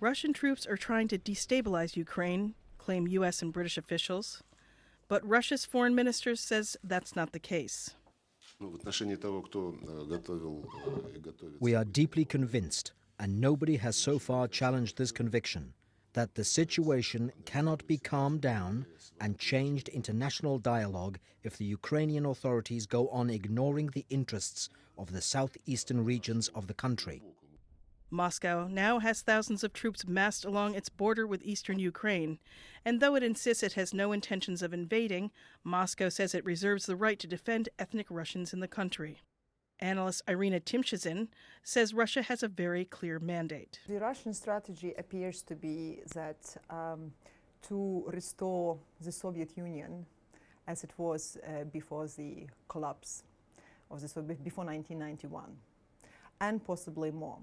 Russian troops are trying to destabilize Ukraine, claim U.S. and British officials. But Russia's foreign minister says that's not the case. We are deeply convinced, and nobody has so far challenged this conviction, that the situation cannot be calmed down and changed into national dialogue if the Ukrainian authorities go on ignoring the interests of the southeastern regions of the country. Moscow now has thousands of troops massed along its border with eastern Ukraine, and though it insists it has no intentions of invading, Moscow says it reserves the right to defend ethnic Russians in the country. Analyst Irina Tymczyszyn says Russia has a very clear mandate. The Russian strategy appears to be that to restore the Soviet Union as it was before the collapse of the Soviet, before 1991, and possibly more.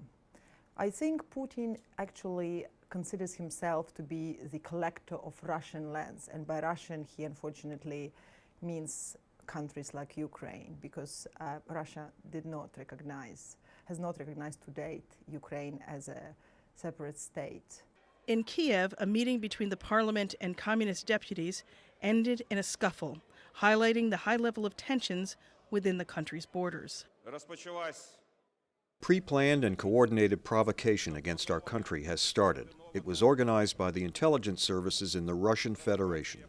I think Putin actually considers himself to be the collector of Russian lands, and by Russian he unfortunately means countries like Ukraine, because Russia has not recognized to date Ukraine as a separate state. In Kiev, a meeting between the parliament and communist deputies ended in a scuffle, highlighting the high level of tensions within the country's borders. Pre-planned and coordinated provocation against our country has started. It was organized by the intelligence services in the Russian Federation.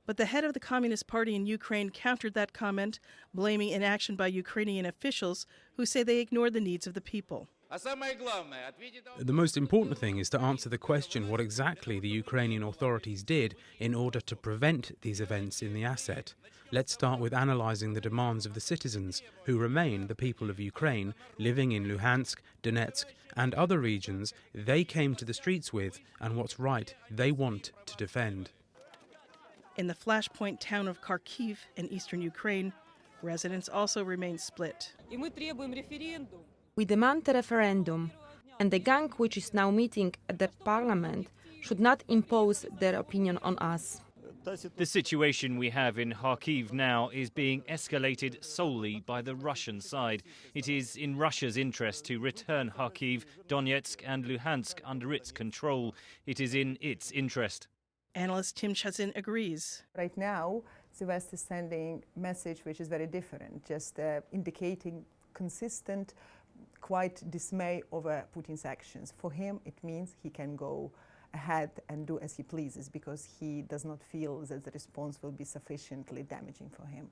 But the head of the Communist Party in Ukraine countered that comment, blaming inaction by Ukrainian officials who say they ignored the needs of the people. The most important thing is to answer the question what exactly the Ukrainian authorities did in order to prevent these events in the asset. Let's start with analyzing the demands of the citizens, who remain the people of Ukraine, living in Luhansk, Donetsk, and other regions they came to the streets with, and what's right they want to defend. In the flashpoint town of KHARKIV in eastern Ukraine, residents also remain split. We demand a referendum, and the gang which is now meeting at the parliament should not impose their opinion on us. The situation we have in Kharkiv now is being escalated solely by the Russian side. It is in Russia's interest to return Kharkiv, Donetsk and Luhansk under its control. It is in its interest. Analyst Tymczyszyn agrees. Right now, the West is sending a message which is very different, just indicating consistent, quite dismay over Putin's actions. For him, it means he can go ahead and do as he pleases, because he does not feel that the response will be sufficiently damaging for him.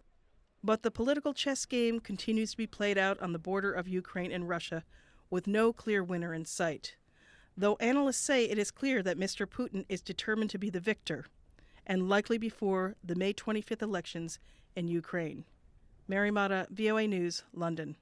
But the political chess game continues to be played out on the border of Ukraine and Russia, with no clear winner in sight. Though analysts say it is clear that Mr. Putin is determined to be the victor, and likely before the May 25th elections in Ukraine. Mary Motta, VOA News, London.